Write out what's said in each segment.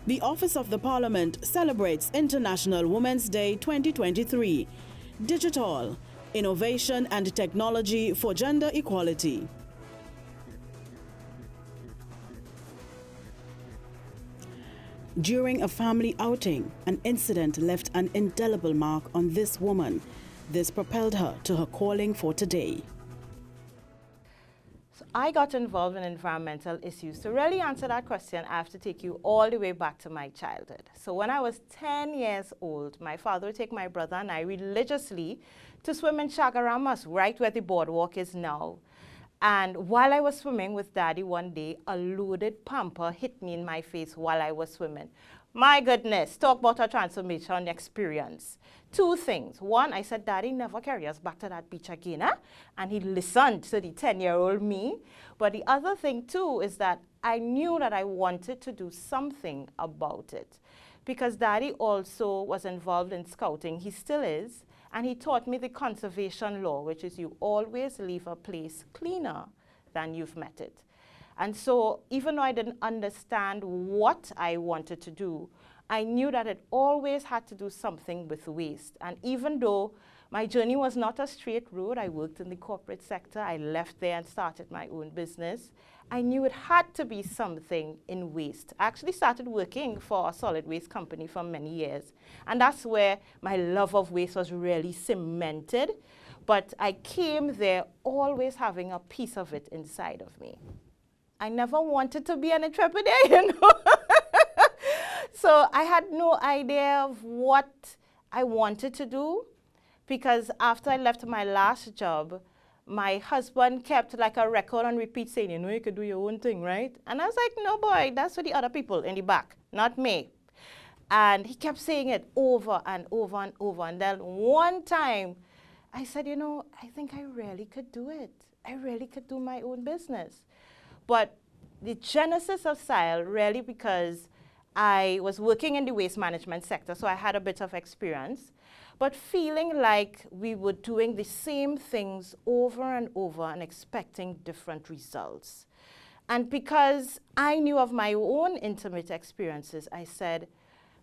The Office of the Parliament celebrates International Women's Day 2023. DigitALL, Innovation and Technology for Gender Equality. During a family outing, an incident left an indelible mark on this woman. This propelled her to her calling for today. So I got involved in environmental issues. To really answer that question, I have to take you all the way back to my childhood. So when I was 10 years old, my father would take my brother and I religiously to swim in Chagaramas, right where the boardwalk is now. And while I was swimming with Daddy one day, a loaded pamper hit me in my face while I was swimming. My goodness, talk about a transformation experience. Two things. One, I said, Daddy, never carry us back to that beach again, huh? And he listened to the 10-year-old me. But the other thing, too, is that I knew that I wanted to do something about it. Because Daddy also was involved in scouting. He still is. And he taught me the conservation law, which is you always leave a place cleaner than you've met it. And so even though I didn't understand what I wanted to do, I knew that it always had to do something with waste. And even though my journey was not a straight road, I worked in the corporate sector, I left there and started my own business, I knew it had to be something in waste. I actually started working for a solid waste company for many years. And that's where my love of waste was really cemented. But I came there always having a piece of it inside of me. I never wanted to be an entrepreneur, you know. So I had no idea of what I wanted to do, because after I left my last job, my husband kept like a record on repeat saying, you know, you could do your own thing, right? And I was like, no, boy, that's for the other people in the back, not me. And he kept saying it over and over and over. And then one time I said, you know, I think I really could do it. I really could do my own business. But the genesis of SILE really because I was working in the waste management sector, so I had a bit of experience, but feeling like we were doing the same things over and over and expecting different results. And because I knew of my own intimate experiences, I said,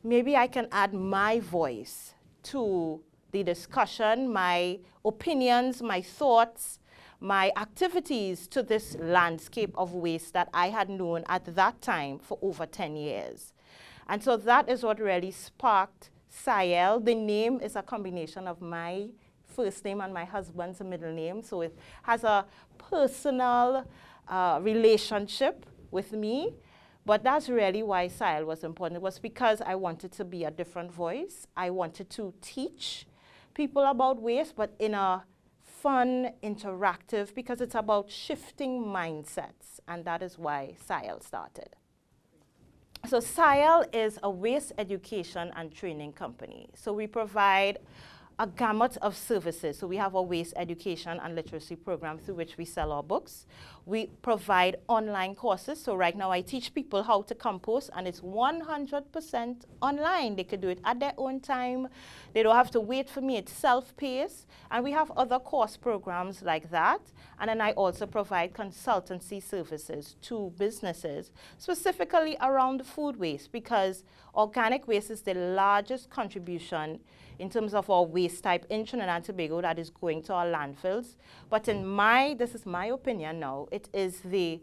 maybe I can add my voice to the discussion, my opinions, my thoughts, my activities to this landscape of waste that I had known at that time for over 10 years. And so that is what really sparked SILE. The name is a combination of my first name and my husband's middle name, so it has a personal relationship with me. But that's really why SILE was important. It was because I wanted to be a different voice. I wanted to teach people about waste, but in a fun, interactive, because it's about shifting mindsets, and that is why SILE started. So SILE is a waste education and training company. So we provide a gamut of services. So we have a waste education and literacy program through which we sell our books. We provide online courses. So right now I teach people how to compost, and it's 100% online. They could do it at their own time. They don't have to wait for me. It's self-paced. And we have other course programs like that. And then I also provide consultancy services to businesses, specifically around food waste, because organic waste is the largest contribution in terms of our waste type in Trinidad and Tobago that is going to our landfills. But this is my opinion now, it is the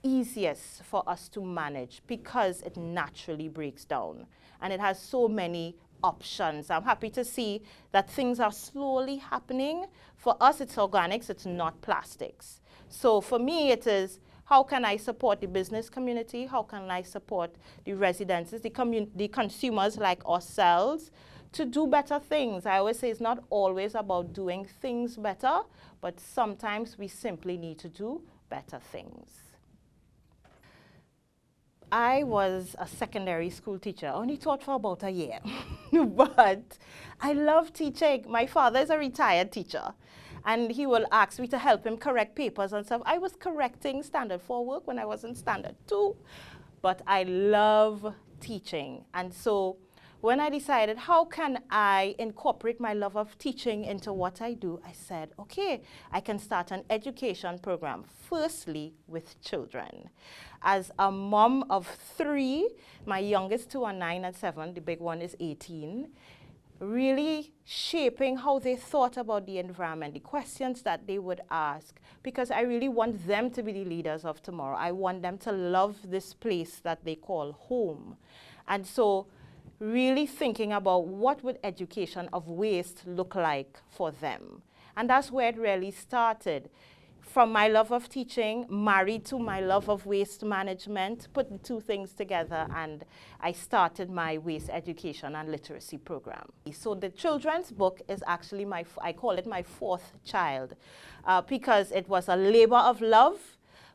easiest for us to manage because it naturally breaks down. And it has so many options. I'm happy to see that things are slowly happening. For us, it's organics, it's not plastics. So for me, it is, how can I support the business community? How can I support the residents, the consumers like ourselves, to do better things? I always say it's not always about doing things better, but sometimes we simply need to do better things. I was a secondary school teacher. I only taught for about a year, but I love teaching. My father is a retired teacher, and he will ask me to help him correct papers and stuff. I was correcting Standard 4 work when I was in Standard 2, but I love teaching. And so when I decided how can I incorporate my love of teaching into what I do, I said, okay, I can start an education program, firstly with children. As a mom of 3, my youngest 2 are 9 and 7, the big one is 18, really shaping how they thought about the environment, the questions that they would ask, because I really want them to be the leaders of tomorrow. I want them to love this place that they call home. And so really thinking about what would education of waste look like for them. And that's where it really started. From my love of teaching, married to my love of waste management, put the 2 things together, and I started my waste education and literacy program. So the children's book is actually I call it my 4th child, because it was a labor of love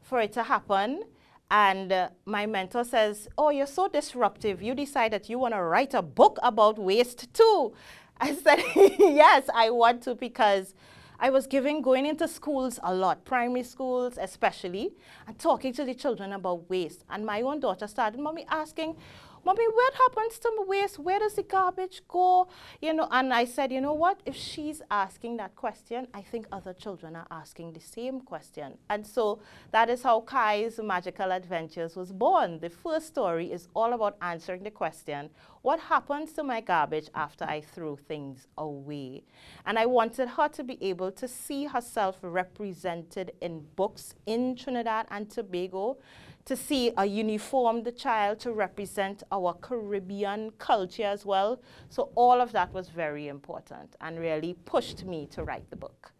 for it to happen. And my mentor says, oh, you're so disruptive. You decided you want to write a book about waste too. I said, yes, I want to, because I was going into schools a lot, primary schools especially, and talking to the children about waste. And my own daughter started, Mommy, asking, Mommy, what happens to waste? Where does the garbage go? You know, and I said, you know what? If she's asking that question, I think other children are asking the same question. And so that is how Kai's Magical Adventures was born. The first story is all about answering the question, what happens to my garbage after I throw things away? And I wanted her to be able to see herself represented in books in Trinidad and Tobago, to see a uniformed child to represent our Caribbean culture as well. So all of that was very important and really pushed me to write the book.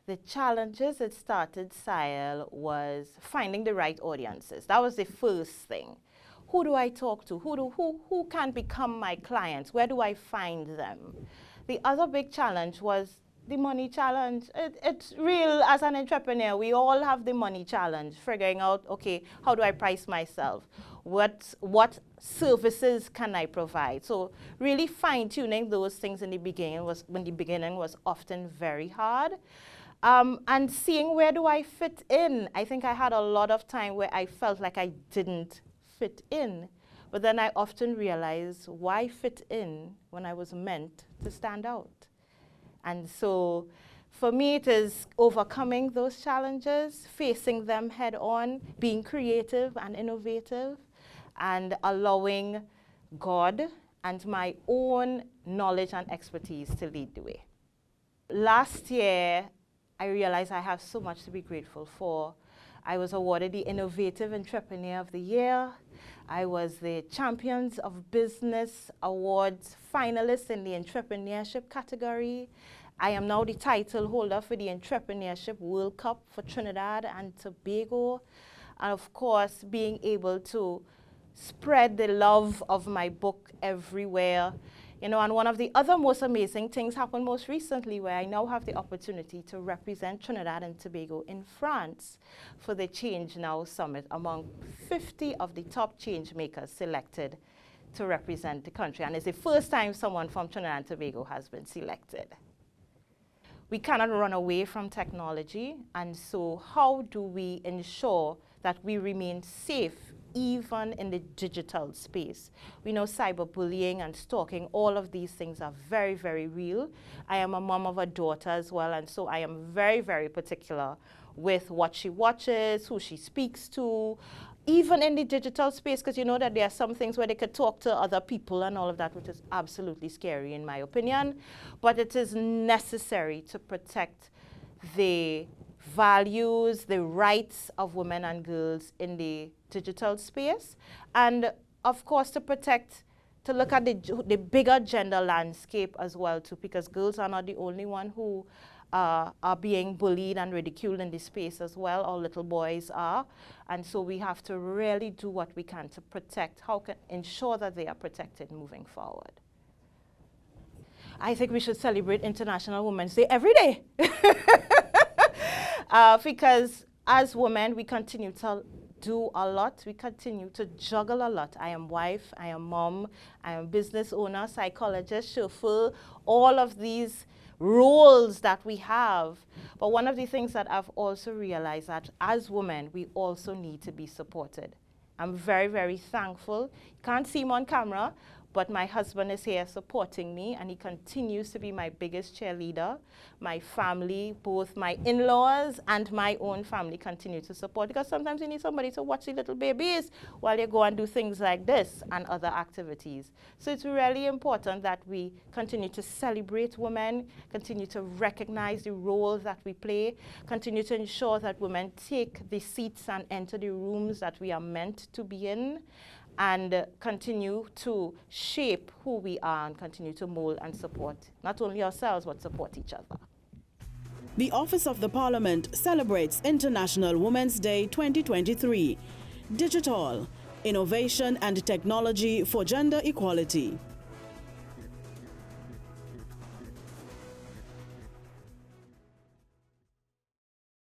The challenges that started SIAL was finding the right audiences. That was the first thing. Who do I talk to? Who can become my clients? Where do I find them? The other big challenge was the money challenge. It's real as an entrepreneur. We all have the money challenge, figuring out, okay, how do I price myself? What services can I provide? So really fine-tuning those things in the beginning was often very hard. And seeing where do I fit in. I think I had a lot of time where I felt like I didn't fit in. But then I often realized, why fit in when I was meant to stand out? And so for me, it is overcoming those challenges, facing them head on, being creative and innovative, and allowing God and my own knowledge and expertise to lead the way. Last year, I realized I have so much to be grateful for. I was awarded the Innovative Entrepreneur of the Year. I was the Champions of Business Awards finalist in the entrepreneurship category. I am now the title holder for the Entrepreneurship World Cup for Trinidad and Tobago. And of course, being able to spread the love of my book everywhere. You know, and one of the other most amazing things happened most recently, where I now have the opportunity to represent Trinidad and Tobago in France for the Change Now Summit, among 50 of the top change makers selected to represent the country. And it's the first time someone from Trinidad and Tobago has been selected. We cannot run away from technology, and so how do we ensure that we remain safe even in the digital space? We know cyberbullying and stalking, all of these things are very, very real. I am a mom of a daughter as well, and so I am very, very particular with what she watches, who she speaks to, even in the digital space, because you know that there are some things where they could talk to other people and all of that, which is absolutely scary in my opinion. But it is necessary to protect the values, the rights of women and girls in the digital space. And of course, to look at the bigger gender landscape as well too, because girls are not the only one who are being bullied and ridiculed in this space as well. Our little boys are. And so we have to really do what we can to ensure that they are protected moving forward. I think we should celebrate International Women's Day every day. Because as women, we continue to do a lot. We continue to juggle a lot. I am wife, I am mom, I am business owner, psychologist, chauffeur, all of these roles that we have. But one of the things that I've also realized that as women, we also need to be supported. I'm very, very thankful. You can't see me on camera, But my husband is here supporting me, and he continues to be my biggest cheerleader. My family, both my in-laws and my own family, continue to support, because sometimes you need somebody to watch the little babies while you go and do things like this and other activities. So it's really important that we continue to celebrate women, continue to recognize the roles that we play, continue to ensure that women take the seats and enter the rooms that we are meant to be in, and continue to shape who we are and continue to mold and support not only ourselves but support each other. The Office of the Parliament celebrates International Women's Day 2023. DigitALL, innovation and technology for gender equality.